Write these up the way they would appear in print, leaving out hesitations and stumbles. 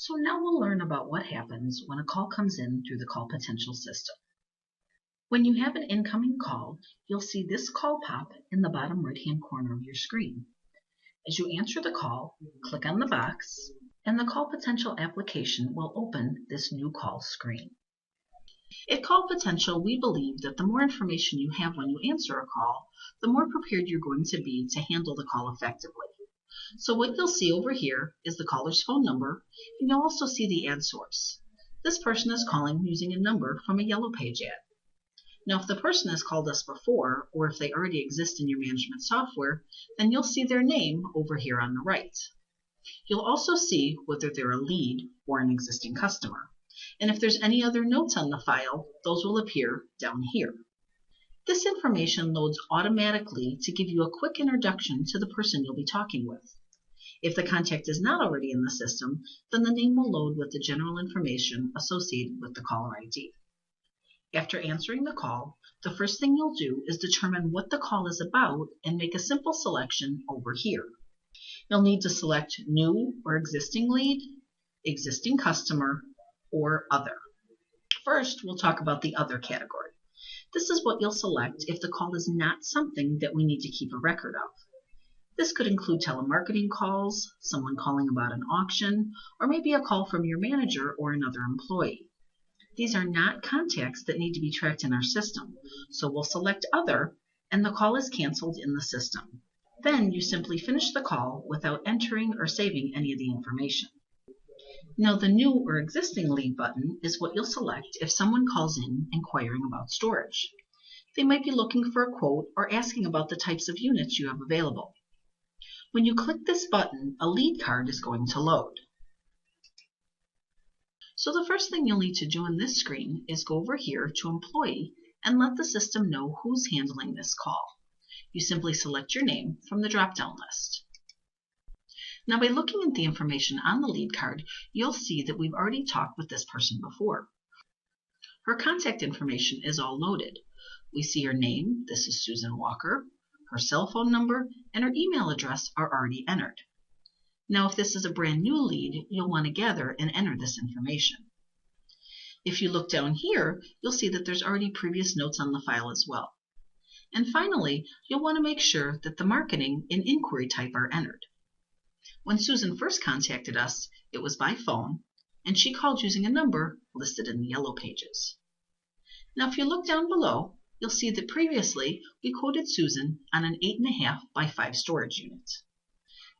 So now we'll learn about what happens when a call comes in through the CallPotential system. When you have an incoming call, you'll see this call pop in the bottom right-hand corner of your screen. As you answer the call, click on the box, and the CallPotential application will open this new call screen. At CallPotential, we believe that the more information you have when you answer a call, the more prepared you're going to be to handle the call effectively. So what you'll see over here is the caller's phone number, and you'll also see the ad source. This person is calling using a number from a Yellow Page ad. Now, if the person has called us before, or if they already exist in your management software, then you'll see their name over here on the right. You'll also see whether they're a lead or an existing customer. And if there's any other notes on the file, those will appear down here. This information loads automatically to give you a quick introduction to the person you'll be talking with. If the contact is not already in the system, then the name will load with the general information associated with the caller ID. After answering the call, the first thing you'll do is determine what the call is about and make a simple selection over here. You'll need to select New or Existing Lead, Existing Customer, or Other. First, we'll talk about the Other category. This is what you'll select if the call is not something that we need to keep a record of. This could include telemarketing calls, someone calling about an auction, or maybe a call from your manager or another employee. These are not contacts that need to be tracked in our system, so we'll select Other, and the call is canceled in the system. Then you simply finish the call without entering or saving any of the information. Now, the New or Existing Lead button is what you'll select if someone calls in inquiring about storage. They might be looking for a quote or asking about the types of units you have available. When you click this button, a lead card is going to load. So the first thing you'll need to do in this screen is go over here to Employee and let the system know who's handling this call. You simply select your name from the drop-down list. Now, by looking at the information on the lead card, you'll see that we've already talked with this person before. Her contact information is all loaded. We see her name, this is Susan Walker, her cell phone number, and her email address are already entered. Now, if this is a brand new lead, you'll want to gather and enter this information. If you look down here, you'll see that there's already previous notes on the file as well. And finally, you'll want to make sure that the marketing and inquiry type are entered. When Susan first contacted us, it was by phone, and she called using a number listed in the Yellow Pages. Now, if you look down below, you'll see that previously we quoted Susan on an 8.5 by 5 storage unit.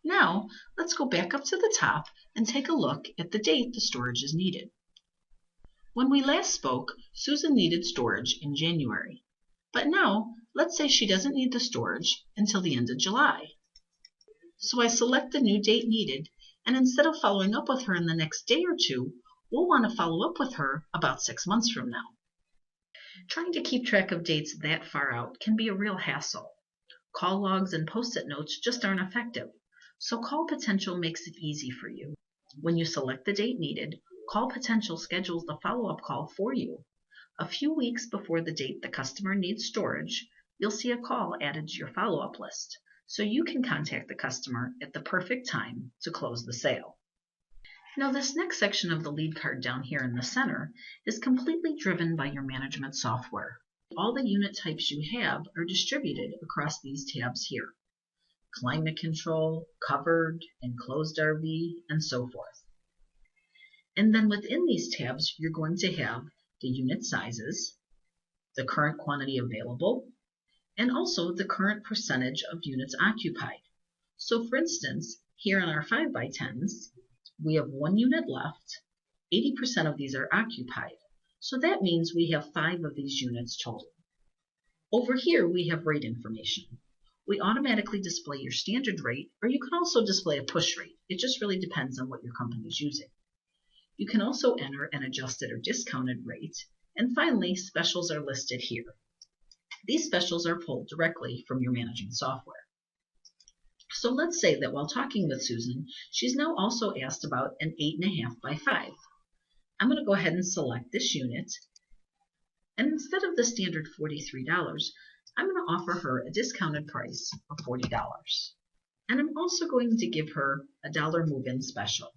Now, let's go back up to the top and take a look at the date the storage is needed. When we last spoke, Susan needed storage in January. But now, let's say she doesn't need the storage until the end of July. So I select the new date needed, and instead of following up with her in the next day or two, we'll want to follow up with her about 6 months from now. Trying to keep track of dates that far out can be a real hassle. Call logs and post-it notes just aren't effective, so CallPotential makes it easy for you. When you select the date needed, CallPotential schedules the follow-up call for you. A few weeks before the date the customer needs storage, you'll see a call added to your follow-up list, so you can contact the customer at the perfect time to close the sale. Now, this next section of the lead card down here in the center is completely driven by your management software. All the unit types you have are distributed across these tabs here: climate control, covered, enclosed RV, and so forth. And then within these tabs, you're going to have the unit sizes, the current quantity available, and also the current percentage of units occupied. So for instance, here on our 5x10s, we have 1 unit left. 80% of these are occupied. So that means we have 5 of these units total. Over here, we have rate information. We automatically display your standard rate, or you can also display a push rate. It just really depends on what your company is using. You can also enter an adjusted or discounted rate. And finally, specials are listed here. These specials are pulled directly from your management software. So let's say that while talking with Susan, she's now also asked about an 8.5 by 5. I'm going to go ahead and select this unit. And instead of the standard $43, I'm going to offer her a discounted price of $40. And I'm also going to give her a $1 move-in special.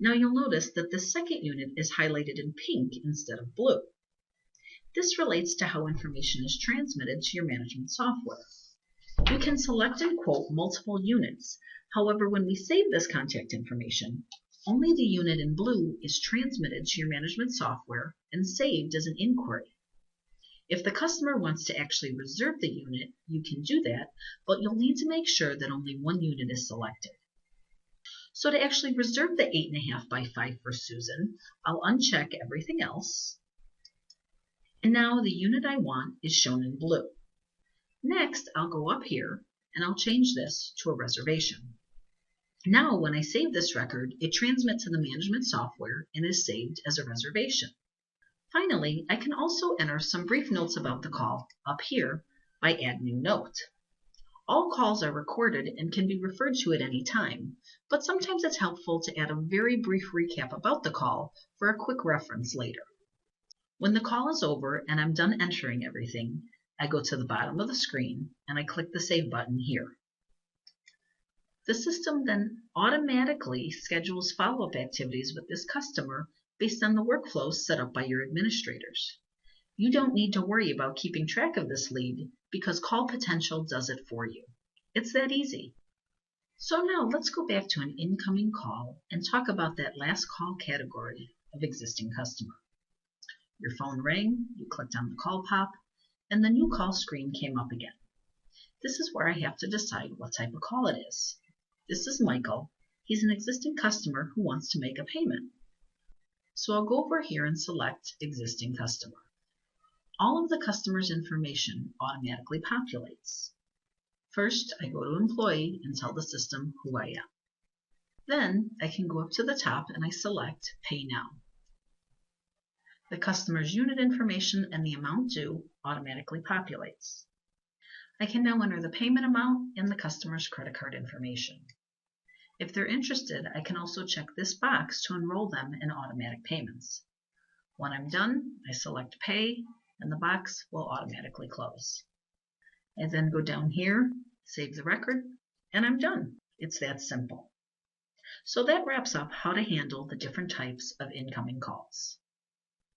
Now you'll notice that the second unit is highlighted in pink instead of blue. This relates to how information is transmitted to your management software. You can select and quote multiple units. However, when we save this contact information, only the unit in blue is transmitted to your management software and saved as an inquiry. If the customer wants to actually reserve the unit, you can do that, but you'll need to make sure that only one unit is selected. So to actually reserve the 8.5 by 5 for Susan, I'll uncheck everything else. And now the unit I want is shown in blue. Next, I'll go up here and I'll change this to a reservation. Now, when I save this record, it transmits to the management software and is saved as a reservation. Finally, I can also enter some brief notes about the call up here by Add New Note. All calls are recorded and can be referred to at any time, but sometimes it's helpful to add a very brief recap about the call for a quick reference later. When the call is over and I'm done entering everything, I go to the bottom of the screen and I click the Save button here. The system then automatically schedules follow-up activities with this customer based on the workflows set up by your administrators. You don't need to worry about keeping track of this lead because CallPotential does it for you. It's that easy. So now let's go back to an incoming call and talk about that last call category of existing customer. Your phone rang, you clicked on the call pop, and the new call screen came up again. This is where I have to decide what type of call it is. This is Michael. He's an existing customer who wants to make a payment. So I'll go over here and select Existing Customer. All of the customer's information automatically populates. First, I go to Employee and tell the system who I am. Then I can go up to the top and I select Pay Now. The customer's unit information and the amount due automatically populates. I can now enter the payment amount and the customer's credit card information. If they're interested, I can also check this box to enroll them in automatic payments. When I'm done, I select Pay, and the box will automatically close. I then go down here, save the record, and I'm done. It's that simple. So that wraps up how to handle the different types of incoming calls.